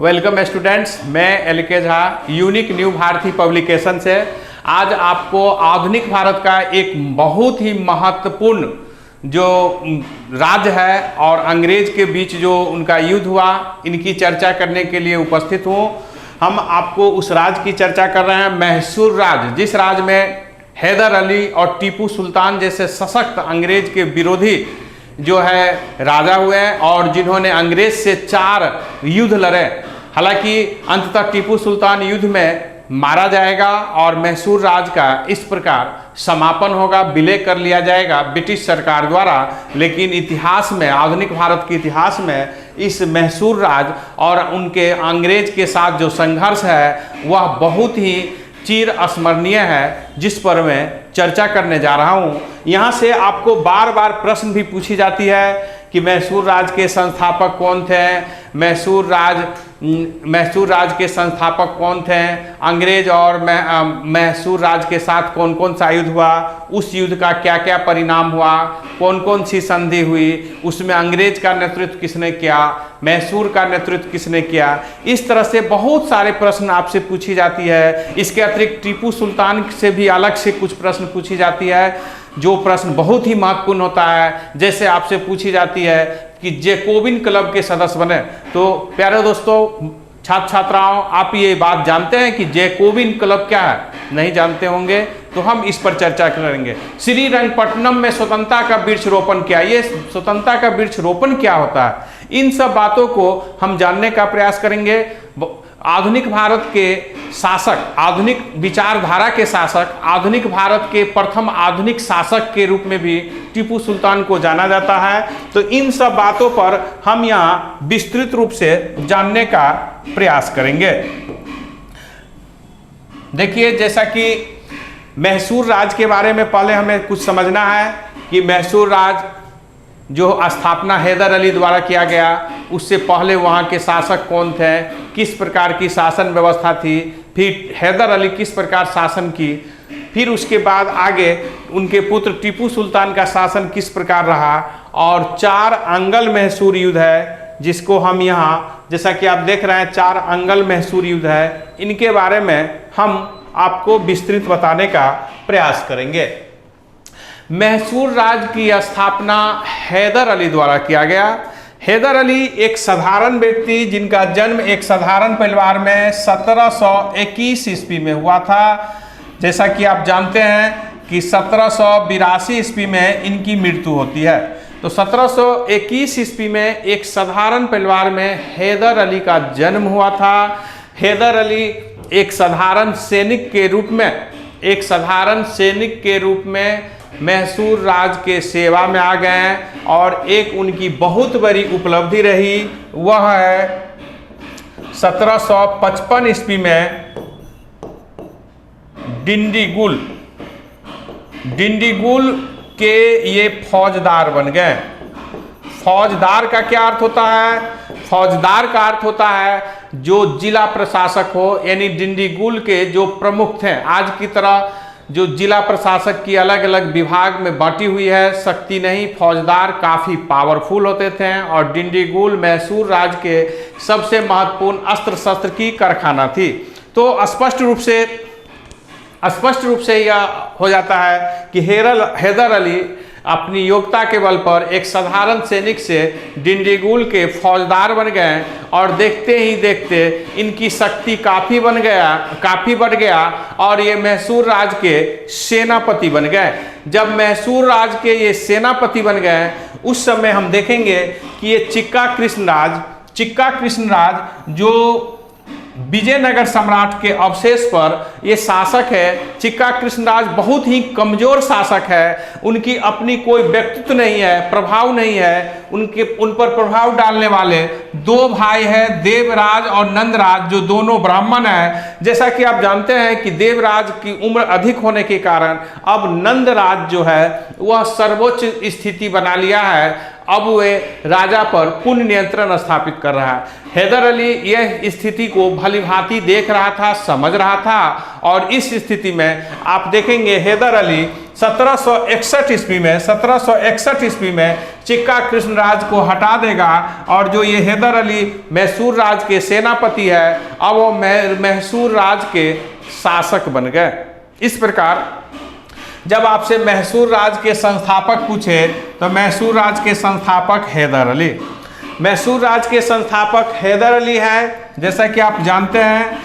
Welcome students, मैं LK. Jha Unique New Bharati Publication से आज आपको आधुनिक भारत का एक बहुत ही महत्वपूर्ण जो राज्य है और अंग्रेज के बीच जो उनका युद्ध हुआ, इनकी चर्चा करने के लिए उपस्थित हूँ। हम आपको उस राज्य की चर्चा कर रहे हैं, मैसूर राज्य, जिस राज्य में हैदर अली और टीपू सुल्तान जैसे सशक्त अंग्रेज के विरोधी जो है राजा हुए और जिन्होंने अंग्रेज से 4 युद्ध लड़े। हालांकि अंततः टीपू सुल्तान युद्ध में मारा जाएगा और मैसूर राज्य का इस प्रकार समापन होगा, विलय कर लिया जाएगा ब्रिटिश सरकार द्वारा। लेकिन इतिहास में, आधुनिक भारत के इतिहास में इस मैसूर राज्य और उनके अंग्रेज के साथ जो संघर्ष है वह बहुत ही चिर स्मरणीय है, जिस पर मैं चर्चा करने जा रहा हूँ। यहाँ से आपको बार बार प्रश्न भी पूछी जाती है कि मैसूर राज्य के संस्थापक कौन थे, मैसूर राज्य के संस्थापक कौन थे, अंग्रेज और मैसूर राज्य के साथ कौन कौन सा युद्ध हुआ, उस युद्ध का क्या क्या परिणाम हुआ, कौन कौन सी संधि हुई, उसमें अंग्रेज का नेतृत्व किसने किया, मैसूर का नेतृत्व किसने किया। इस तरह से बहुत सारे प्रश्न आपसे पूछी जाती है। इसके अतिरिक्त टीपू सुल्तान से भी अलग से कुछ प्रश्न पूछी जाती है, जो प्रश्न बहुत ही महत्वपूर्ण होता है। जैसे आपसे पूछी जाती है कि जैकोबिन क्लब के सदस्य बने। तो प्यारे दोस्तों, छात्र छात्राओं, आप ये बात जानते हैं कि जैकोबिन क्लब क्या है? नहीं जानते होंगे, तो हम इस पर चर्चा करेंगे। श्रीरंगपट्टनम में स्वतंत्रता का वृक्ष रोपण क्या, ये स्वतंत्रता का वृक्ष रोपण क्या होता है, इन सब बातों को हम जानने का प्रयास करेंगे। आधुनिक भारत के शासक, आधुनिक विचारधारा के शासक, आधुनिक भारत के प्रथम आधुनिक शासक के रूप में भी टीपू सुल्तान को जाना जाता है। तो इन सब बातों पर हम यहाँ विस्तृत रूप से जानने का प्रयास करेंगे। देखिए, जैसा कि मैसूर राज्य के बारे में पहले हमें कुछ समझना है कि मैसूर राज्य जो स्थापना हैदर अली द्वारा किया गया, उससे पहले वहाँ के शासक कौन थे, किस प्रकार की शासन व्यवस्था थी, फिर हैदर अली किस प्रकार शासन की, फिर उसके बाद आगे उनके पुत्र टीपू सुल्तान का शासन किस प्रकार रहा, और 4 अंगल मैसूर युद्ध है जिसको हम यहाँ, जैसा कि आप देख रहे हैं, 4 अंगल मैसूर युद्ध है। इनके बारे में हम आपको विस्तृत बताने का प्रयास करेंगे। मैसूर राज्य की स्थापना हैदर अली द्वारा किया गया। हैदर अली एक साधारण व्यक्ति जिनका जन्म एक साधारण परिवार में 1721 ईस्वी में हुआ था। जैसा कि आप जानते हैं कि 1782 ईस्वी में इनकी मृत्यु होती है। तो 1721 ईस्वी में एक साधारण परिवार में हैदर अली का जन्म हुआ था। हैदर अली एक साधारण सैनिक के रूप में मैसूर राज्य के सेवा में आ गए और एक उनकी बहुत बड़ी उपलब्धि रही, वह है 1755 ईस्वी में डिंडीगुल के ये फौजदार बन गए। फौजदार का क्या अर्थ होता है? फौजदार का अर्थ होता है जो जिला प्रशासक हो, यानी डिंडीगुल के जो प्रमुख थे। आज की तरह जो जिला प्रशासक की अलग अलग विभाग में बांटी हुई है शक्ति नहीं, फौजदार काफ़ी पावरफुल होते थे और डिंडीगुल मैसूर राज्य के सबसे महत्वपूर्ण अस्त्र शस्त्र की कारखाना थी। तो स्पष्ट रूप से यह हो जाता है कि हैदर अली अपनी योग्यता के बल पर एक साधारण सैनिक से डिंडीगुल के फौजदार बन गए और देखते ही देखते इनकी शक्ति काफ़ी बढ़ गया और ये मैसूर राज्य के सेनापति बन गए। जब मैसूर राज्य के ये सेनापति बन गए, उस समय हम देखेंगे कि ये चिक्का कृष्ण राज जो विजयनगर सम्राट के अवशेष पर ये शासक है। चिक्का कृष्णराज बहुत ही कमजोर शासक है, उनकी अपनी कोई व्यक्तित्व नहीं है, प्रभाव नहीं है। उन पर प्रभाव डालने वाले 2 भाई हैं, देवराज और नंदराज, जो दोनों ब्राह्मण हैं। जैसा कि आप जानते हैं कि देवराज की उम्र अधिक होने के कारण अब नंदराज जो है वह सर्वोच्च स्थिति बना लिया है। अब वे राजा पर पूर्ण नियंत्रण स्थापित कर रहा है। हैदर अली यह स्थिति को भलीभांति देख रहा था, समझ रहा था और इस स्थिति में आप देखेंगे हैदर अली 1761 ईस्वी में चिक्का कृष्णराज को हटा देगा और जो ये हैदर अली मैसूर राज के सेनापति है अब वो मैसूर राज के शासक बन गए। इस प्रकार जब आपसे मैसूर राज के संस्थापक पूछे तो मैसूर राज के संस्थापक हैदर अली, मैसूर राज के संस्थापक हैदर अली है। जैसा कि आप जानते हैं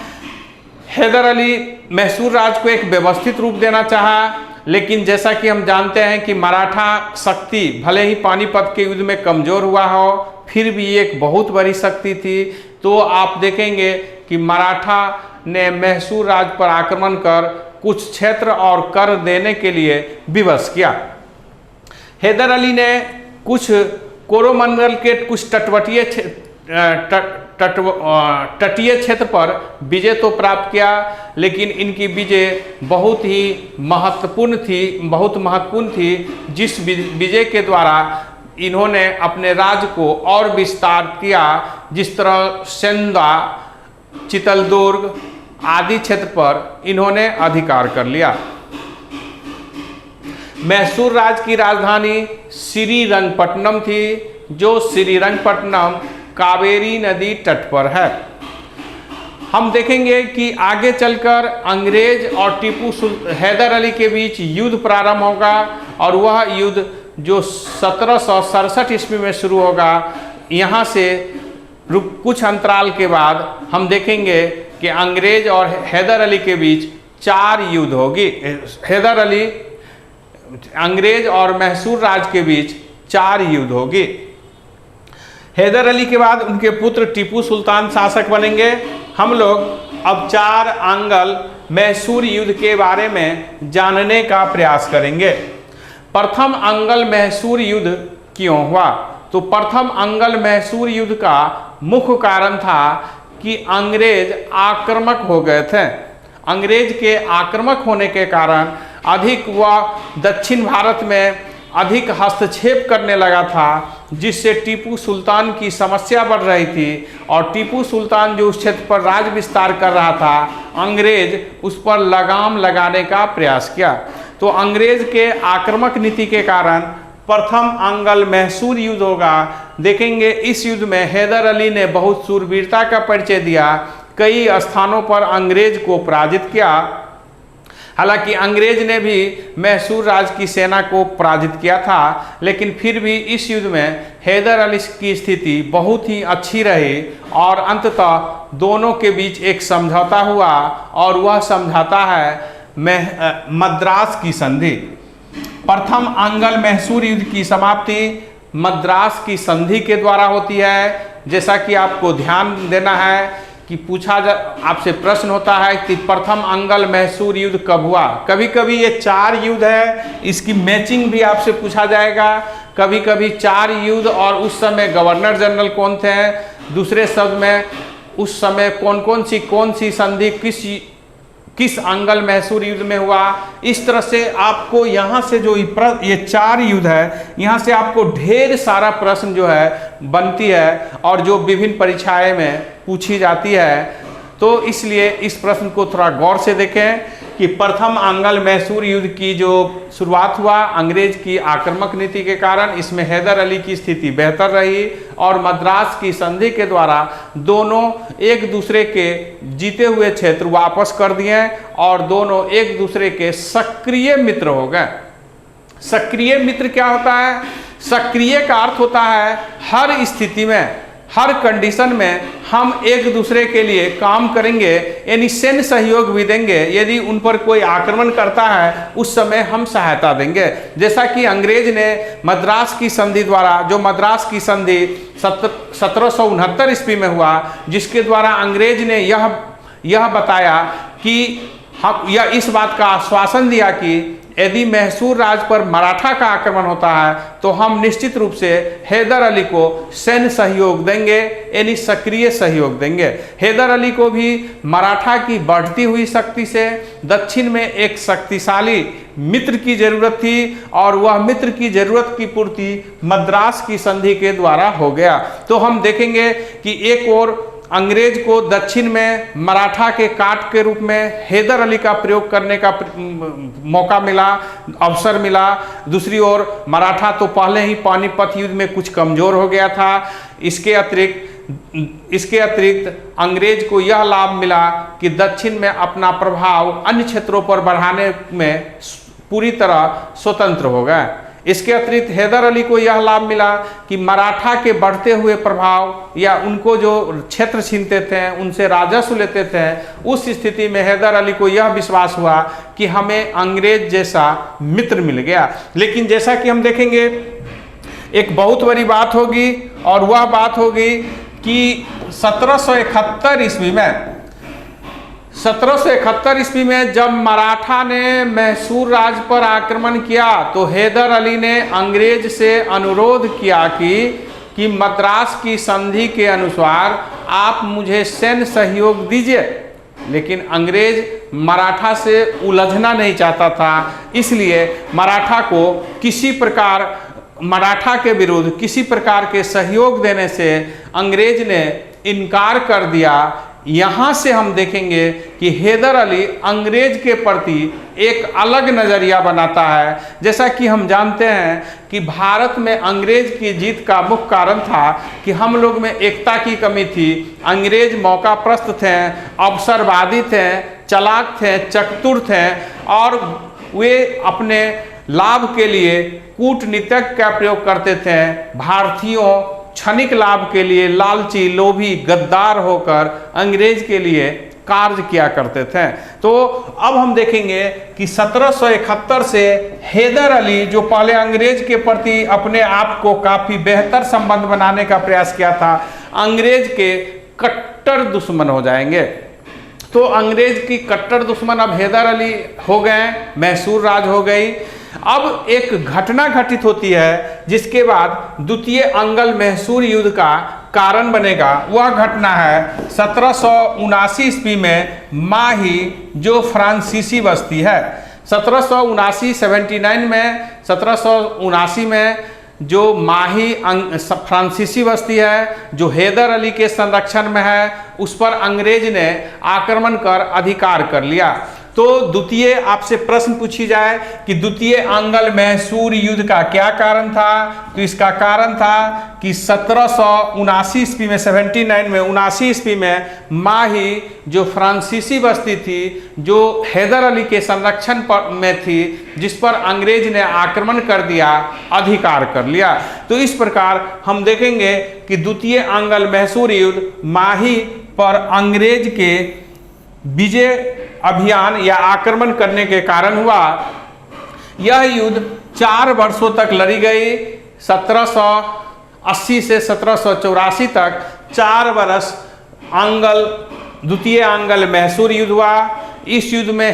हैदर अली मैसूर राज को एक व्यवस्थित रूप देना चाहा, लेकिन जैसा कि हम जानते हैं कि मराठा शक्ति भले ही पानीपत के युद्ध में कमजोर हुआ हो फिर भी एक बहुत बड़ी शक्ति थी। तो आप देखेंगे कि मराठा ने मैसूर राज पर आक्रमण कर कुछ क्षेत्र और कर देने के लिए विवश किया। हैदर अली ने कुछ कोरोमंडल के कुछ तटीय क्षेत्र पर विजय तो प्राप्त किया, लेकिन इनकी विजय बहुत महत्वपूर्ण थी, जिस विजय के द्वारा इन्होंने अपने राज्य को और विस्तार किया। जिस तरह सेंधा, चितलदुर्ग आदि क्षेत्र पर इन्होंने अधिकार कर लिया। मैसूर राज की राजधानी श्रीरंगपट्टनम थी, जो श्रीरंगपट्टनम कावेरी नदी तट पर है। हम देखेंगे कि आगे चलकर अंग्रेज और हैदर अली के बीच युद्ध प्रारंभ होगा और वह युद्ध जो 1767 ईस्वी में शुरू होगा। यहाँ से कुछ अंतराल के बाद हम देखेंगे कि अंग्रेज और हैदर अली के बीच 4 युद्ध होगी। हैदर अली, अंग्रेज और मैसूर राज के बीच 4 युद्ध होगी। हैदर अली के बाद उनके पुत्र टीपू सुल्तान शासक बनेंगे। हम लोग अब 4 अंगल मैसूर युद्ध के बारे में जानने का प्रयास करेंगे। प्रथम अंगल मैसूर युद्ध क्यों हुआ? तो प्रथम अंगल मैसूर युद्ध का मुख्य कारण था कि अंग्रेज आक्रामक हो गए थे। अंग्रेज के आक्रामक होने के कारण अधिक वह दक्षिण भारत में अधिक हस्तक्षेप करने लगा था, जिससे टीपू सुल्तान की समस्या बढ़ रही थी और टीपू सुल्तान जो उस क्षेत्र पर राज विस्तार कर रहा था, अंग्रेज उस पर लगाम लगाने का प्रयास किया। तो अंग्रेज के आक्रामक नीति के कारण प्रथम अंगल मैसूर युद्ध होगा। देखेंगे इस युद्ध में हैदर अली ने बहुत शूरवीरता का परिचय दिया, कई स्थानों पर अंग्रेज को पराजित किया। हालांकि अंग्रेज ने भी मैसूर राज की सेना को पराजित किया था, लेकिन फिर भी इस युद्ध में हैदर अली की स्थिति बहुत ही अच्छी रही और अंततः दोनों के बीच एक समझौता हुआ और वह समझौता है मद्रास की संधि। प्रथम अंगल मैसूर युद्ध की समाप्ति मद्रास की संधि के द्वारा होती है। जैसा कि आपको ध्यान देना है कि आपसे प्रश्न होता है कि प्रथम अंगल मैसूर युद्ध कब हुआ। कभी कभी ये 4 युद्ध है, इसकी मैचिंग भी आपसे पूछा जाएगा। कभी कभी 4 युद्ध और उस समय गवर्नर जनरल कौन थे, दूसरे शब्द में उस समय कौन सी संधि किस अंगल मैसूर युद्ध में हुआ। इस तरह से आपको यहाँ से जो ये 4 युद्ध है, यहाँ से आपको ढेर सारा प्रश्न जो है बनती है और जो विभिन्न परीक्षाएं में पूछी जाती है। तो इसलिए इस प्रश्न को थोड़ा गौर से देखें कि प्रथम अंगल मैसूर युद्ध की जो शुरुआत हुआ अंग्रेज की आक्रामक नीति के कारण, इसमें हैदर अली की स्थिति बेहतर रही और मद्रास की संधि के द्वारा दोनों एक दूसरे के जीते हुए क्षेत्र वापस कर दिए और दोनों एक दूसरे के सक्रिय मित्र हो गए। सक्रिय मित्र क्या होता है? सक्रिय का अर्थ होता है हर स्थिति में, हर कंडीशन में हम एक दूसरे के लिए काम करेंगे, यानी सैन्य सहयोग भी देंगे। यदि उन पर कोई आक्रमण करता है उस समय हम सहायता देंगे। जैसा कि अंग्रेज ने मद्रास की संधि द्वारा, जो मद्रास की संधि 1769 ईस्वी में हुआ, जिसके द्वारा अंग्रेज ने यह बताया कि हम इस बात का आश्वासन दिया कि यदि मैसूर राज पर मराठा का आक्रमण होता है तो हम निश्चित रूप से हैदर अली को सैन्य सहयोग देंगे, यानी सक्रिय सहयोग देंगे। हैदर अली को भी मराठा की बढ़ती हुई शक्ति से दक्षिण में एक शक्तिशाली मित्र की जरूरत थी और वह मित्र की जरूरत की पूर्ति मद्रास की संधि के द्वारा हो गया। तो हम देखेंगे कि एक ओर अंग्रेज को दक्षिण में मराठा के काट के रूप में हैदर अली का प्रयोग करने का मौका मिला, अवसर मिला। दूसरी ओर मराठा तो पहले ही पानीपत युद्ध में कुछ कमजोर हो गया था। इसके अतिरिक्त अंग्रेज को यह लाभ मिला कि दक्षिण में अपना प्रभाव अन्य क्षेत्रों पर बढ़ाने में पूरी तरह स्वतंत्र हो गए। इसके अतिरिक्त हैदर अली को यह लाभ मिला कि मराठा के बढ़ते हुए प्रभाव या उनको जो क्षेत्र छीनते थे, उनसे राजस्व लेते थे, उस स्थिति में हैदर अली को यह विश्वास हुआ कि हमें अंग्रेज जैसा मित्र मिल गया। लेकिन जैसा कि हम देखेंगे, एक बहुत बड़ी बात होगी और वह बात होगी कि 1771 ईस्वी में जब मराठा ने मैसूर राज्य पर आक्रमण किया तो हैदर अली ने अंग्रेज से अनुरोध किया कि मद्रास की संधि के अनुसार आप मुझे सैन्य सहयोग दीजिए। लेकिन अंग्रेज मराठा से उलझना नहीं चाहता था, इसलिए मराठा के विरुद्ध किसी प्रकार के सहयोग देने से अंग्रेज ने इनकार कर दिया। यहाँ से हम देखेंगे कि हैदर अली अंग्रेज के प्रति एक अलग नज़रिया बनाता है। जैसा कि हम जानते हैं कि भारत में अंग्रेज की जीत का मुख्य कारण था कि हम लोग में एकता की कमी थी। अंग्रेज मौकाप्रस्त थे, अवसरवादी थे, चलाक थे, चतुर थे और वे अपने लाभ के लिए कूटनीति का प्रयोग करते थे। भारतीयों क्षणिक लाभ के लिए लालची, लोभी, गद्दार होकर अंग्रेज के लिए कार्य किया करते थे। तो अब हम देखेंगे कि 1771 से हैदर अली, जो पहले अंग्रेज के प्रति अपने आप को काफ़ी बेहतर संबंध बनाने का प्रयास किया था, अंग्रेज के कट्टर दुश्मन हो जाएंगे। तो अंग्रेज की कट्टर दुश्मन अब हैदर अली हो गए, मैसूर राज हो गई। अब एक घटना घटित होती है जिसके बाद द्वितीय अंगल मैसूर युद्ध का कारण बनेगा। वह घटना है 1779 ईस्वी में माही, जो फ्रांसीसी बस्ती है। 1779 में जो माही फ्रांसीसी बस्ती है, जो हैदर अली के संरक्षण में है, उस पर अंग्रेज ने आक्रमण कर अधिकार कर लिया। तो द्वितीय आपसे प्रश्न पूछी जाए कि द्वितीय अंगल मैसूर युद्ध का क्या कारण था, तो इसका कारण था कि 1779 ईस्वी में 79 ईस्वी में माही, जो फ्रांसीसी बस्ती थी, जो हैदर अली के संरक्षण में थी, जिस पर अंग्रेज ने आक्रमण कर दिया, अधिकार कर लिया। तो इस प्रकार हम देखेंगे कि द्वितीय अंगल मैसूर युद्ध माही पर अंग्रेज के विजय अभियान या आक्रमण करने के कारण हुआ। यह युद्ध 4 वर्षों तक लड़ी गई। 1780 से 1784 तक 4 वर्ष द्वितीय अंगल मैसूर युद्ध हुआ। इस युद्ध में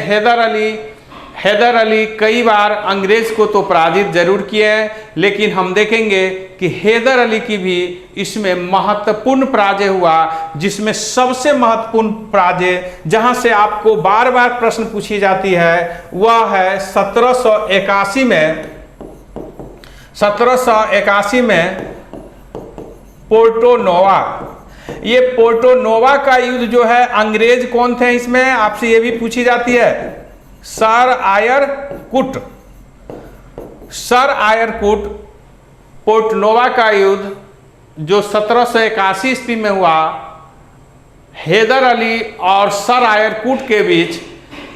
हैदर अली कई बार अंग्रेज को तो पराजित जरूर किए, लेकिन हम देखेंगे कि हैदर अली की भी इसमें महत्वपूर्ण पराजय हुआ, जिसमें सबसे महत्वपूर्ण पराजय, जहां से आपको बार बार प्रश्न पूछी जाती है, वह है 1781 में पोर्टो नोवा। ये पोर्टो नोवा का युद्ध जो है, अंग्रेज कौन थे इसमें आपसे ये भी पूछी जाती है, सर आयर कुट। पोर्ट नोवा का युद्ध जो 1781 ईस्वी में हुआ, हैदर अली और सर आयर कुट के बीच।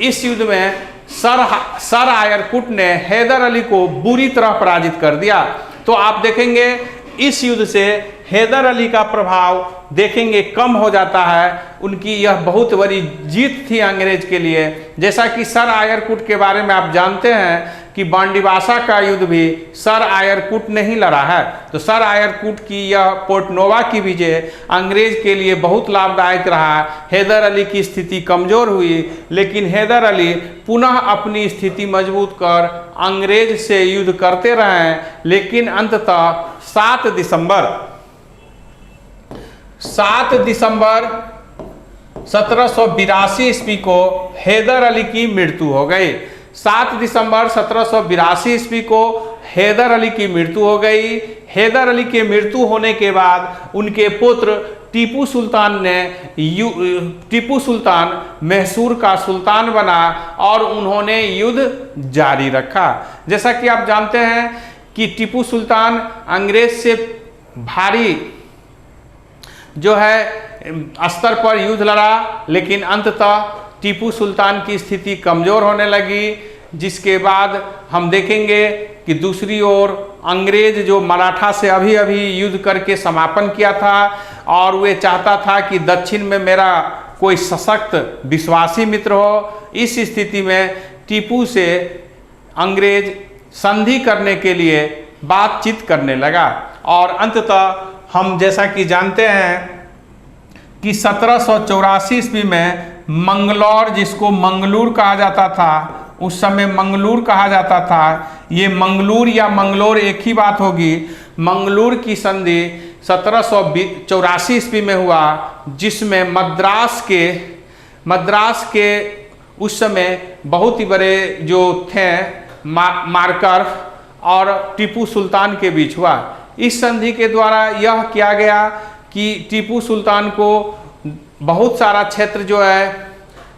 इस युद्ध में सर आयर कुट ने हैदर अली को बुरी तरह पराजित कर दिया। तो आप देखेंगे इस युद्ध से हैदर अली का प्रभाव देखेंगे कम हो जाता है। उनकी यह बहुत बड़ी जीत थी अंग्रेज के लिए। जैसा कि सर आयरकुट के बारे में आप जानते हैं कि बांडीवासा का युद्ध भी सर आयरकुट ने ही लड़ा है। तो सर आयरकुट की यह पोर्ट नोवा की विजय अंग्रेज के लिए बहुत लाभदायक रहा। हैदर अली की स्थिति कमजोर हुई, लेकिन हैदर अली पुनः अपनी स्थिति मजबूत कर अंग्रेज से युद्ध करते रहे। लेकिन अंततः 7 दिसंबर 1782 ईस्वी को हैदर अली की मृत्यु हो गई। 7 दिसंबर 1782 ईस्वी को हैदर अली की मृत्यु हो गई। हैदर अली की मृत्यु होने के बाद उनके पुत्र टीपू सुल्तान मैसूर का सुल्तान बना और उन्होंने युद्ध जारी रखा। जैसा कि आप जानते हैं कि टीपू सुल्तान अंग्रेज से भारी जो है स्तर पर युद्ध लड़ा, लेकिन अंततः टीपू सुल्तान की स्थिति कमज़ोर होने लगी, जिसके बाद हम देखेंगे कि दूसरी ओर अंग्रेज जो मराठा से अभी अभी युद्ध करके समापन किया था और वे चाहता था कि दक्षिण में मेरा कोई सशक्त विश्वासी मित्र हो। इस स्थिति में टीपू से अंग्रेज संधि करने के लिए बातचीत करने लगा और अंततः हम जैसा कि जानते हैं कि 1784 ईस्वी में मंगलौर, जिसको मंगलूर कहा जाता था, उस समय मंगलूर कहा जाता था, ये मंगलूर या मंगलोर एक ही बात होगी। मंगलूर की संधि 1784 ईस्वी में हुआ, जिसमें मद्रास के उस समय बहुत ही बड़े जो थे मार्कर और टीपू सुल्तान के बीच हुआ। इस संधि के द्वारा यह किया गया कि टीपू सुल्तान को बहुत सारा क्षेत्र जो है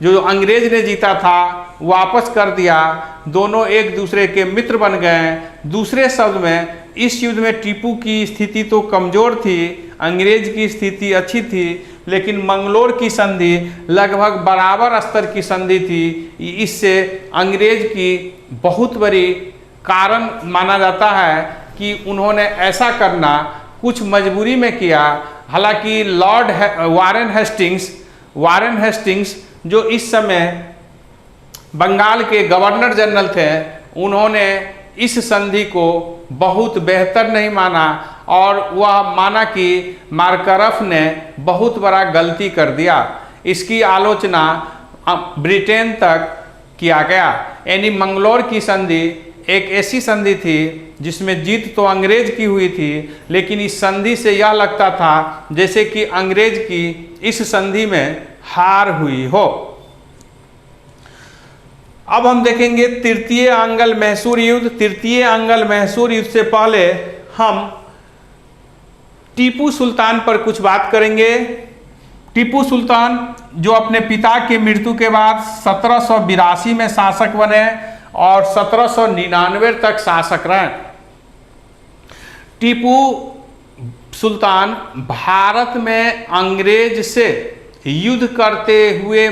जो अंग्रेज ने जीता था वापस कर दिया। दोनों एक दूसरे के मित्र बन गए। दूसरे शब्द में इस युद्ध में टीपू की स्थिति तो कमज़ोर थी, अंग्रेज की स्थिति अच्छी थी, लेकिन मंगलोर की संधि लगभग बराबर स्तर की संधि थी। इससे अंग्रेज की बहुत बड़ी कारण माना जाता है कि उन्होंने ऐसा करना कुछ मजबूरी में किया। हालांकि लॉर्ड वारेन हेस्टिंग्स जो इस समय बंगाल के गवर्नर जनरल थे, उन्होंने इस संधि को बहुत बेहतर नहीं माना और वह माना कि मार्करफ ने बहुत बड़ा गलती कर दिया। इसकी आलोचना ब्रिटेन तक किया गया। यानी मंगलौर की संधि एक ऐसी संधि थी जिसमें जीत तो अंग्रेज की हुई थी, लेकिन इस संधि से यह लगता था जैसे कि अंग्रेज की इस संधि में हार हुई हो। अब हम देखेंगे तृतीय अंगल मैसूर युद्ध। तृतीय अंगल मैसूर युद्ध से पहले हम टीपू सुल्तान पर कुछ बात करेंगे। टीपू सुल्तान जो अपने पिता की मृत्यु के बाद 1782 में शासक बने और 1799 तक शासक रहे। टीपू सुल्तान भारत में अंग्रेज से युद्ध करते हुए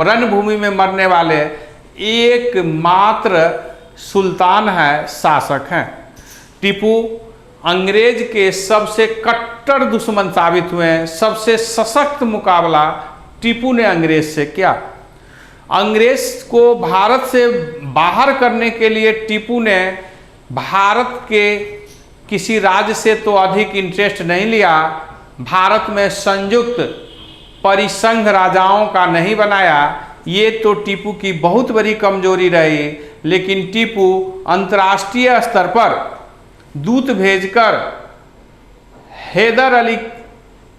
रणभूमि में मरने वाले एकमात्र सुल्तान है, शासक हैं। टीपू अंग्रेज के सबसे कट्टर दुश्मन साबित हुए हैं। सबसे सशक्त मुकाबला टीपू ने अंग्रेज से किया। अंग्रेज को भारत से बाहर करने के लिए टीपू ने भारत के किसी राज्य से तो अधिक इंटरेस्ट नहीं लिया। भारत में संयुक्त परिसंघ राजाओं का नहीं बनाया। ये तो टीपू की बहुत बड़ी कमजोरी रही, लेकिन टीपू अंतर्राष्ट्रीय स्तर पर दूत भेजकर हैदर अली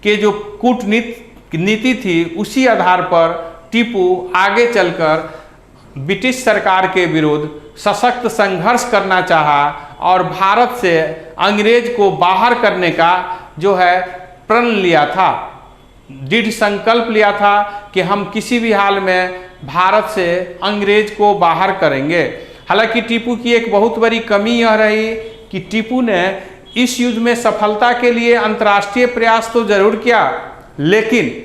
के जो कूटनीति थी उसी आधार पर टीपू आगे चलकर ब्रिटिश सरकार के विरुद्ध सशक्त संघर्ष करना चाहा और भारत से अंग्रेज को बाहर करने का जो है प्रण लिया था, दृढ़ संकल्प लिया था कि हम किसी भी हाल में भारत से अंग्रेज को बाहर करेंगे। हालांकि टीपू की एक बहुत बड़ी कमी यह रही कि टीपू ने इस युद्ध में सफलता के लिए अंतर्राष्ट्रीय प्रयास तो जरूर किया, लेकिन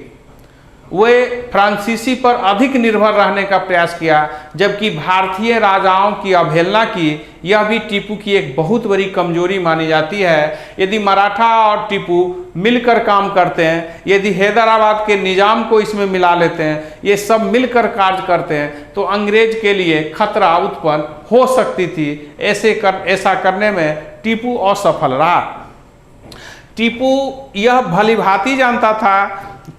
वे फ्रांसीसी पर अधिक निर्भर रहने का प्रयास किया, जबकि भारतीय राजाओं की अवहेलना की। यह भी टीपू की एक बहुत बड़ी कमजोरी मानी जाती है। यदि मराठा और टीपू मिलकर काम करते हैं, यदि हैदराबाद के निजाम को इसमें मिला लेते हैं, ये सब मिलकर कार्य करते हैं, तो अंग्रेज के लिए खतरा उत्पन्न हो सकती थी। ऐसा करने में टीपू असफल रहा। टीपू यह भलीभांति जानता था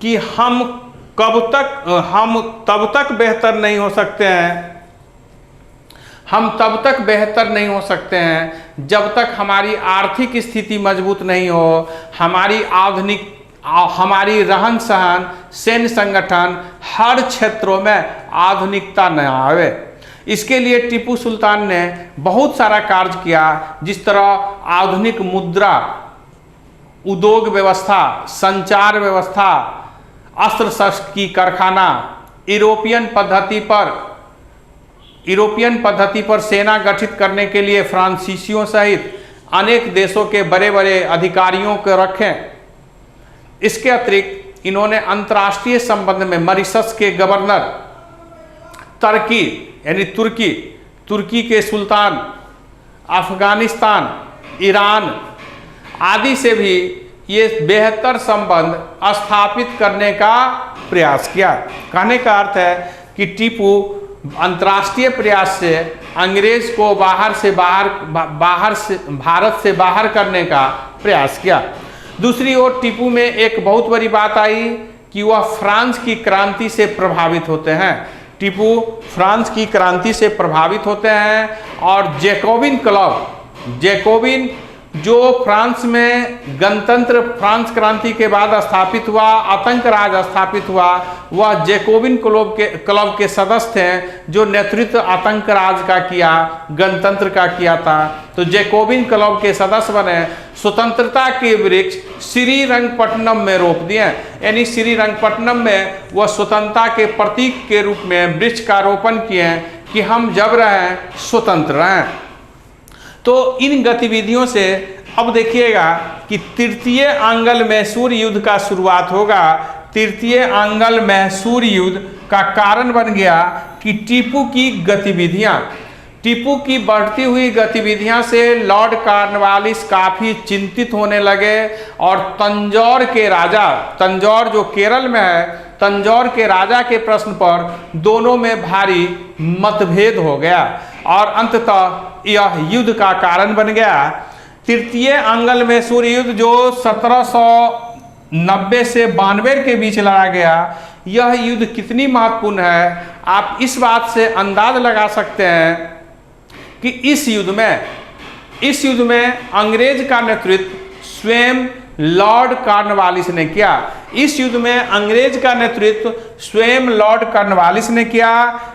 कि हम तब तक बेहतर नहीं हो सकते हैं, हम तब तक बेहतर नहीं हो सकते हैं जब तक हमारी आर्थिक स्थिति मजबूत नहीं हो, हमारी रहन सहन, सैन्य संगठन, हर क्षेत्रों में आधुनिकता न आवे। इसके लिए टीपू सुल्तान ने बहुत सारा कार्य किया, जिस तरह आधुनिक मुद्रा उद्योग व्यवस्था, संचार व्यवस्था, अस्त्र शस्त्र की कारखाना, यूरोपियन पद्धति पर सेना गठित करने के लिए फ्रांसीसियों सहित अनेक देशों के बड़े बड़े अधिकारियों को रखें। इसके अतिरिक्त इन्होंने अंतर्राष्ट्रीय संबंध में मॉरिशस के गवर्नर, तुर्की यानी तुर्की के सुल्तान, अफगानिस्तान, ईरान आदि से भी ये बेहतर संबंध स्थापित करने का प्रयास किया। कहने का अर्थ है कि टीपू अंतर्राष्ट्रीय प्रयास से अंग्रेज को भारत से बाहर करने का प्रयास किया। दूसरी ओर टीपू में एक बहुत बड़ी बात आई कि वह फ्रांस की क्रांति से प्रभावित होते हैं। टीपू फ्रांस की क्रांति से प्रभावित होते हैं और जैकोबिन जो फ्रांस में गणतंत्र, फ्रांस क्रांति के बाद स्थापित हुआ, आतंक राज स्थापित हुआ, वह जैकोबिन क्लब के सदस्य थे जो नेतृत्व आतंक राज का किया, गणतंत्र का किया था। तो जैकोबिन क्लब के सदस्य बने, स्वतंत्रता के वृक्ष श्रीरंगपट्टनम में रोप दिए, यानी श्रीरंगपट्टनम में वह स्वतंत्रता के प्रतीक के रूप में वृक्ष का रोपण किए कि हम जब रहें स्वतंत्र रहें। तो इन गतिविधियों से अब देखिएगा कि तृतीय आंग्ल मैसूर युद्ध का शुरुआत होगा। तृतीय आंग्ल मैसूर युद्ध का कारण बन गया कि टीपू की बढ़ती हुई गतिविधियां से लॉर्ड कॉर्नवालिस काफ़ी चिंतित होने लगे और तंजौर जो केरल में है, तंजौर के राजा के प्रश्न पर दोनों में भारी मतभेद हो गया और अंततः यह युद्ध का कारण बन गया। तृतीय आंग्ल मैसूर युद्ध जो 1790 से 92 के बीच लड़ा गया, यह युद्ध कितनी महत्वपूर्ण है आप इस बात से अंदाज लगा सकते हैं कि इस युद्ध में अंग्रेज का नेतृत्व स्वयं लॉर्ड कॉर्नवालिस ने किया। इस युद्ध में अंग्रेज का नेतृत्व स्वयं लॉर्ड कॉर्नवालिस ने किया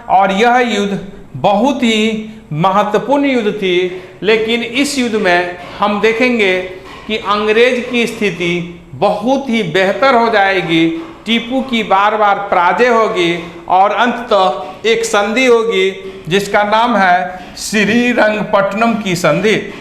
और यह युद्ध बहुत ही महत्वपूर्ण युद्ध थी। लेकिन इस युद्ध में हम देखेंगे कि अंग्रेज की स्थिति बहुत ही बेहतर हो जाएगी, टीपू की बार बार पराजय होगी और अंततः एक संधि होगी जिसका नाम है श्रीरंगपट्टनम की संधि।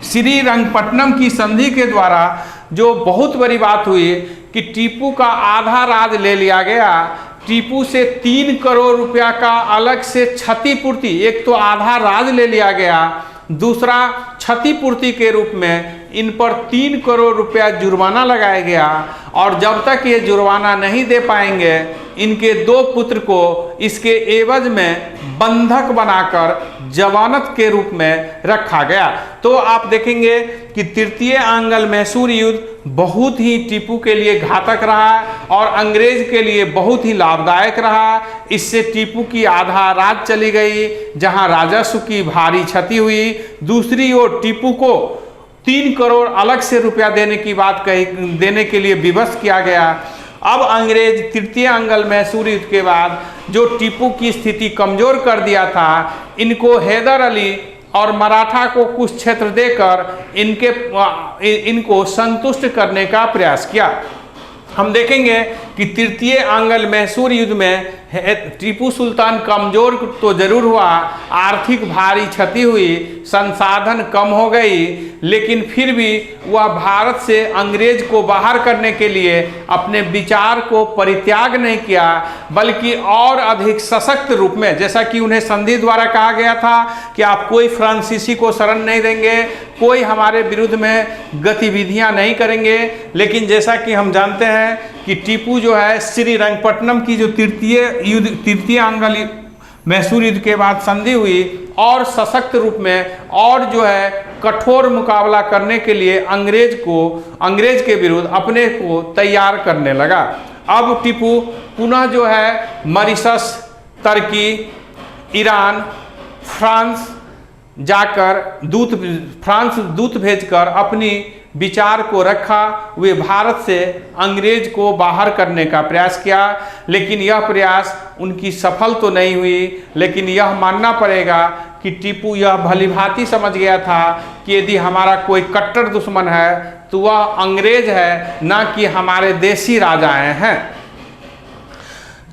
श्रीरंगपट्टनम की संधि के द्वारा जो बहुत बड़ी बात हुई कि टीपू का आधा राज ले लिया गया। टीपू से 3 करोड़ रुपया का अलग से क्षतिपूर्ति, एक तो आधा राज ले लिया गया, दूसरा क्षतिपूर्ति के रूप में इन पर 3 करोड़ रुपया जुर्माना लगाया गया और जब तक ये जुर्माना नहीं दे पाएंगे इनके 2 पुत्र को इसके एवज में बंधक बनाकर जमानत के रूप में रखा गया। तो आप देखेंगे कि तृतीय आंग्ल मैसूर युद्ध बहुत ही टीपू के लिए घातक रहा और अंग्रेज के लिए बहुत ही लाभदायक रहा। इससे टीपू की आधा राज चली गई जहां राजस्व की भारी क्षति हुई। दूसरी ओर टीपू को 3 करोड़ अलग से रुपया देने के लिए विवश किया गया। अब अंग्रेज तृतीय आंग्ल मैसूर युद्ध के बाद जो टीपू की स्थिति कमजोर कर दिया था, इनको हैदर अली और मराठा को कुछ क्षेत्र देकर इनको संतुष्ट करने का प्रयास किया। हम देखेंगे कि तृतीय आंग्ल मैसूर युद्ध में टीपू सुल्तान कमजोर तो जरूर हुआ, आर्थिक भारी क्षति हुई, संसाधन कम हो गई, लेकिन फिर भी वह भारत से अंग्रेज को बाहर करने के लिए अपने विचार को परित्याग नहीं किया, बल्कि और अधिक सशक्त रूप में, जैसा कि उन्हें संधि द्वारा कहा गया था कि आप कोई फ्रांसीसी को शरण नहीं देंगे, कोई हमारे विरुद्ध में गतिविधियां नहीं करेंगे। लेकिन जैसा कि हम जानते हैं कि टीपू जो है श्रीरंगपट्टनम की जो तृतीय आंग्ल मैसूर युद्ध के बाद संधि हुई और सशक्त रूप में और जो है कठोर मुकाबला करने के लिए अंग्रेज के विरुद्ध अपने को तैयार करने लगा। अब टीपू पुनः जो है मॉरिशस, तुर्की, ईरान, फ्रांस जाकर दूत भेजकर अपनी विचार को रखा। वे भारत से अंग्रेज को बाहर करने का प्रयास किया, लेकिन यह प्रयास उनकी सफल तो नहीं हुई। लेकिन यह मानना पड़ेगा कि टीपू यह भलीभांति समझ गया था कि यदि हमारा कोई कट्टर दुश्मन है तो वह अंग्रेज है, ना कि हमारे देसी राजाएं हैं।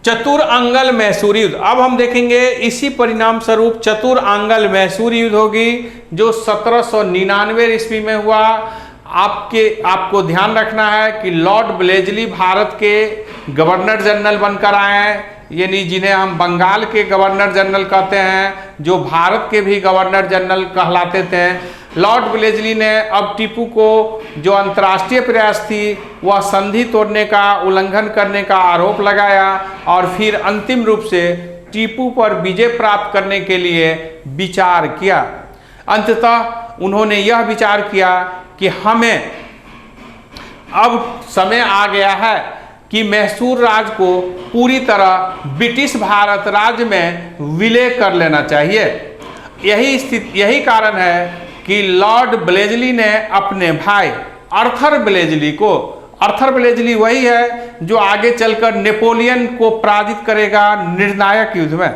चतुरंगल मैसूर युद्ध, अब हम देखेंगे इसी परिणाम स्वरूप चतुरंगल मैसूर युद्ध होगी जो 1799 ईस्वी में हुआ। आपको ध्यान रखना है कि लॉर्ड ब्लेजली भारत के गवर्नर जनरल बनकर आए हैं, यानी जिन्हें हम बंगाल के गवर्नर जनरल कहते हैं, जो भारत के भी गवर्नर जनरल कहलाते थे। लॉर्ड ब्लेजली ने अब टीपू को जो अंतर्राष्ट्रीय प्रयास थी वह संधि तोड़ने का, उल्लंघन करने का आरोप लगाया और फिर अंतिम रूप से टीपू पर विजय प्राप्त करने के लिए विचार किया। अंततः उन्होंने यह विचार किया कि हमें अब समय आ गया है कि मैसूर राज को पूरी तरह ब्रिटिश भारत राज्य में विलय कर लेना चाहिए। यही कारण है कि लॉर्ड ब्लेजली ने अपने भाई आर्थर ब्लेजली को, आर्थर ब्लेजली वही है जो आगे चलकर नेपोलियन को पराजित करेगा निर्णायक युद्ध में।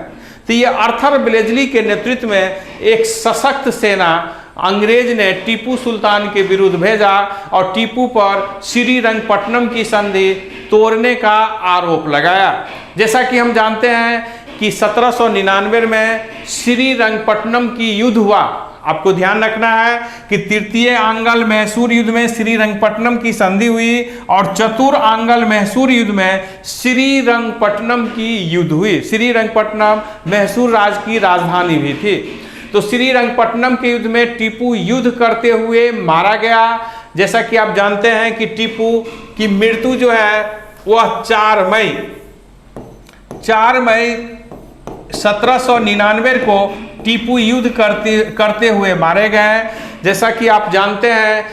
तो ये आर्थर ब्लेजली के नेतृत्व में एक सशक्त सेना अंग्रेज ने टीपू सुल्तान के विरुद्ध भेजा और टीपू पर श्रीरंगपट्टनम की संधि तोड़ने का आरोप लगाया। जैसा कि हम जानते हैं कि 1799 में श्रीरंगपट्टनम की युद्ध हुआ। आपको ध्यान रखना है कि तृतीय आंगल मैसूर युद्ध में श्रीरंगपट्टनम की संधि हुई और चतुरंगल मैसूर युद्ध में श्रीरंगपट्टनम की युद्ध हुई। श्रीरंगपट्टनम मैसूर राज की राजधानी भी थी। तो श्रीरंगपट्टनम के युद्ध में टीपू युद्ध करते हुए मारा गया। जैसा कि आप जानते हैं कि टीपू की मृत्यु जो है वह 4 मई 1799 को टीपू युद्ध करते हुए मारे गए। जैसा कि आप जानते हैं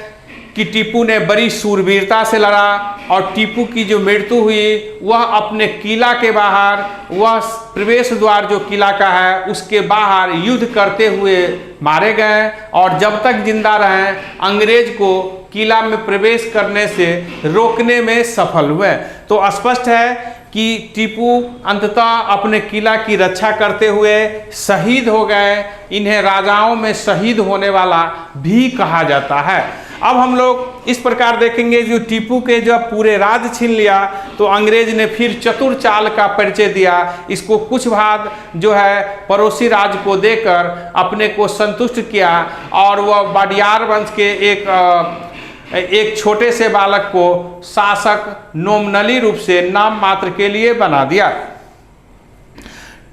कि टीपू ने बड़ी शूरवीरता से लड़ा और टीपू की जो मृत्यु हुई वह अपने किला के बाहर, वह प्रवेश द्वार जो किला का है उसके बाहर युद्ध करते हुए मारे गए और जब तक जिंदा रहे अंग्रेज को किला में प्रवेश करने से रोकने में सफल हुए। तो स्पष्ट है कि टीपू अंततः अपने किला की रक्षा करते हुए शहीद हो गए। इन्हें राजाओं में शहीद होने वाला भी कहा जाता है। अब हम लोग इस प्रकार देखेंगे जो टीपू के जब पूरे राज्य छीन लिया तो अंग्रेज ने फिर चतुर चाल का परिचय दिया। इसको कुछ भाग जो है पड़ोसी राज्य को देकर अपने को संतुष्ट किया और वह वाडियार वंश के एक छोटे से बालक को शासक नॉमिनली रूप से नाम मात्र के लिए बना दिया।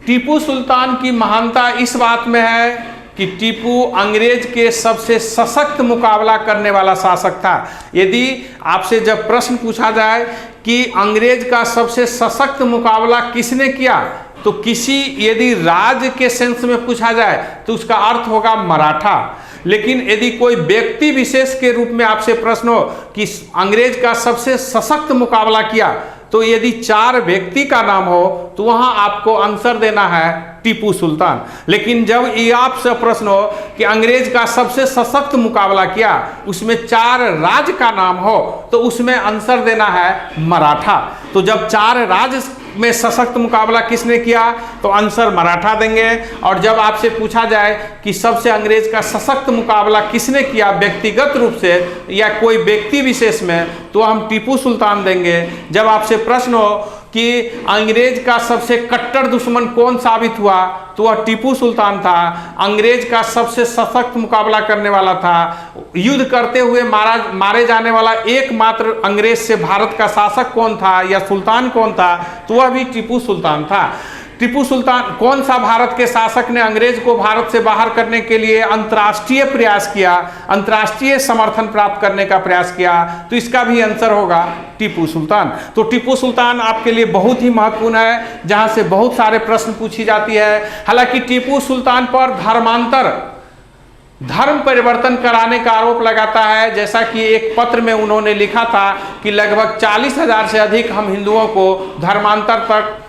टीपू सुल्तान की महानता इस बात में है कि टीपू अंग्रेज के सबसे सशक्त मुकाबला करने वाला शासक था। यदि आपसे जब प्रश्न पूछा जाए कि अंग्रेज का सबसे सशक्त मुकाबला किसने किया, तो किसी यदि राज्य के सेंस में पूछा जाए तो उसका अर्थ होगा मराठा। लेकिन यदि कोई व्यक्ति विशेष के रूप में आपसे प्रश्न हो कि अंग्रेज का सबसे सशक्त मुकाबला किया, तो यदि 4 व्यक्ति का नाम हो तो वहां आपको आंसर देना है टीपू सुल्तान। लेकिन जब ये आपसे प्रश्न हो कि अंग्रेज का सबसे सशक्त मुकाबला किया, उसमें 4 राज्य का नाम हो, तो उसमें आंसर देना है मराठा। तो जब 4 राज्य में सशक्त मुकाबला किसने किया तो आंसर मराठा देंगे। और जब आपसे पूछा जाए कि सबसे अंग्रेज का सशक्त मुकाबला किसने किया व्यक्तिगत रूप से या कोई व्यक्ति विशेष में, तो हम टीपू सुल्तान देंगे। जब आपसे प्रश्न हो कि अंग्रेज का सबसे कट्टर दुश्मन कौन साबित हुआ, तो वह टीपू सुल्तान था। अंग्रेज का सबसे सशक्त मुकाबला करने वाला था। युद्ध करते हुए मारे जाने वाला एकमात्र अंग्रेज से भारत का शासक कौन था या सुल्तान कौन था, तो वह भी टीपू सुल्तान था। टीपू सुल्तान कौन सा भारत के शासक ने अंग्रेज को भारत से बाहर करने के लिए अंतर्राष्ट्रीय प्रयास किया, अंतर्राष्ट्रीय समर्थन प्राप्त करने का प्रयास किया, तो इसका भी आंसर होगा टीपू सुल्तान। तो टीपू सुल्तान आपके लिए बहुत ही महत्वपूर्ण है, जहां से बहुत सारे प्रश्न पूछी जाती है। हालांकि टीपू सुल्तान पर धर्म परिवर्तन कराने का आरोप लगाता है। जैसा कि एक पत्र में उन्होंने लिखा था कि लगभग 40,000 से अधिक हम हिंदुओं को धर्मांतर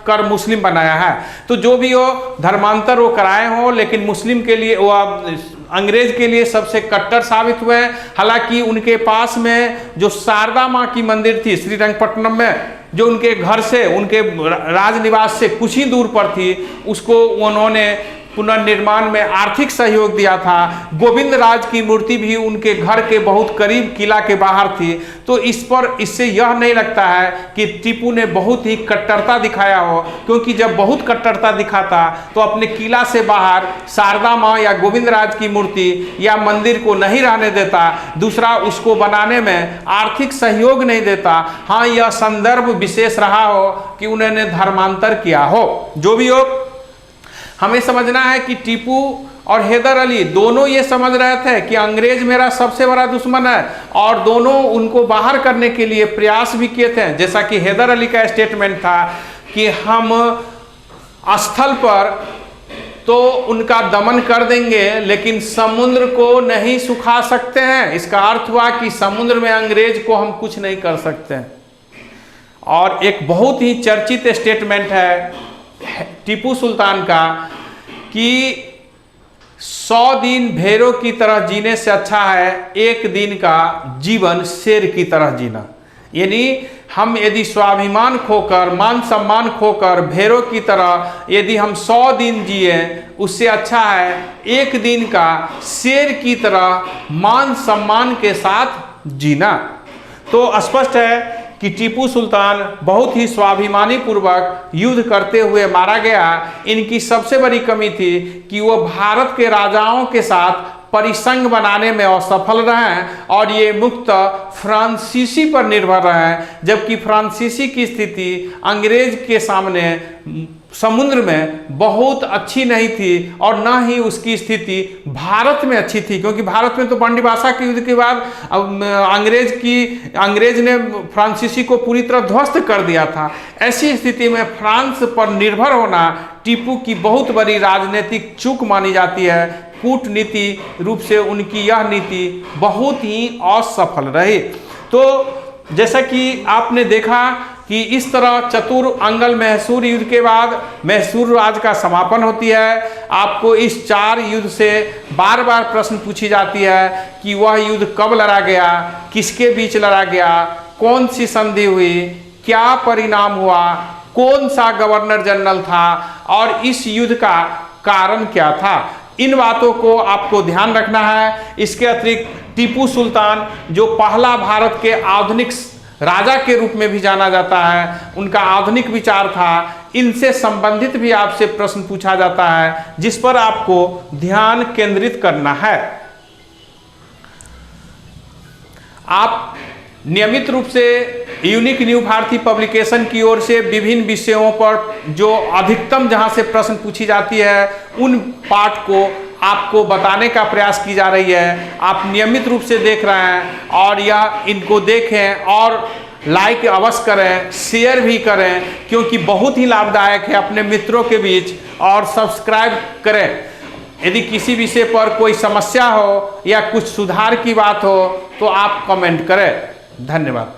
कर मुस्लिम बनाया है। तो जो भी हो धर्मांतर वो कराए हो, लेकिन मुस्लिम के लिए वो अंग्रेज के लिए सबसे कट्टर साबित हुए। हालांकि उनके पास में जो शारदा माँ की मंदिर थी श्रीरंगपट्टनम में, जो उनके घर से, उनके राजनिवास से कुछ ही दूर पर थी, उसको उन्होंने पुनर्निर्माण में आर्थिक सहयोग दिया था। गोविंद राज की मूर्ति भी उनके घर के बहुत करीब किला के बाहर थी। तो इससे यह नहीं लगता है कि टीपू ने बहुत ही कट्टरता दिखाया हो, क्योंकि जब बहुत कट्टरता दिखाता तो अपने किला से बाहर शारदा माँ या गोविंद राज की मूर्ति या मंदिर को नहीं रहने देता, दूसरा उसको बनाने में आर्थिक सहयोग नहीं देता। हाँ, यह संदर्भ विशेष रहा हो कि उन्होंने धर्मांतर किया हो। जो भी हो, हमें समझना है कि टीपू और हैदर अली दोनों ये समझ रहे थे कि अंग्रेज मेरा सबसे बड़ा दुश्मन है, और दोनों उनको बाहर करने के लिए प्रयास भी किए थे। जैसा कि हैदर अली का स्टेटमेंट था कि हम स्थल पर तो उनका दमन कर देंगे, लेकिन समुद्र को नहीं सुखा सकते हैं। इसका अर्थ हुआ कि समुद्र में अंग्रेज को हम कुछ नहीं कर सकते हैं। और एक बहुत ही चर्चित स्टेटमेंट है टीपू सुल्तान का कि 100 दिन भेड़ों की तरह जीने से अच्छा है एक दिन का जीवन शेर की तरह जीना। यानी हम यदि स्वाभिमान खोकर, मान सम्मान खोकर भेड़ों की तरह यदि हम 100 दिन जिए, उससे अच्छा है एक दिन का शेर की तरह मान सम्मान के साथ जीना। तो स्पष्ट है कि टीपू सुल्तान बहुत ही स्वाभिमानी पूर्वक युद्ध करते हुए मारा गया। इनकी सबसे बड़ी कमी थी कि वो भारत के राजाओं के साथ परिसंघ बनाने में असफल रहे और ये मुक्त फ्रांसीसी पर निर्भर रहे, जबकि फ्रांसीसी की स्थिति अंग्रेज के सामने समुद्र में बहुत अच्छी नहीं थी और न ही उसकी स्थिति भारत में अच्छी थी, क्योंकि भारत में तो बंडीबासा के युद्ध के बाद अंग्रेज ने फ्रांसीसी को पूरी तरह ध्वस्त कर दिया था। ऐसी स्थिति में फ्रांस पर निर्भर होना टीपू की बहुत बड़ी राजनीतिक चूक मानी जाती है। कूटनीति रूप से उनकी यह नीति बहुत ही असफल रही। तो जैसा कि आपने देखा कि इस तरह चतुर अंगल मैसूर युद्ध के बाद मैसूर राज का समापन होती है। आपको इस 4 युद्ध से बार बार प्रश्न पूछी जाती है कि वह युद्ध कब लड़ा गया, किसके बीच लड़ा गया, कौन सी संधि हुई, क्या परिणाम हुआ, कौन सा गवर्नर जनरल था और इस युद्ध का कारण क्या था। इन बातों को आपको ध्यान रखना है। इसके अतिरिक्त टीपू सुल्तान जो पहला भारत के आधुनिक राजा के रूप में भी जाना जाता है, उनका आधुनिक विचार था, इनसे संबंधित भी आपसे प्रश्न पूछा जाता है, जिस पर आपको ध्यान केंद्रित करना है। आप नियमित रूप से यूनिक न्यू भारती पब्लिकेशन की ओर से विभिन्न विषयों पर जो अधिकतम जहां से प्रश्न पूछी जाती है उन पाठ को आपको बताने का प्रयास की जा रही है। आप नियमित रूप से देख रहे हैं और यह इनको देखें और लाइक अवश्य करें, शेयर भी करें, क्योंकि बहुत ही लाभदायक है अपने मित्रों के बीच, और सब्सक्राइब करें। यदि किसी विषय पर कोई समस्या हो या कुछ सुधार की बात हो तो आप कमेंट करें। धन्यवाद।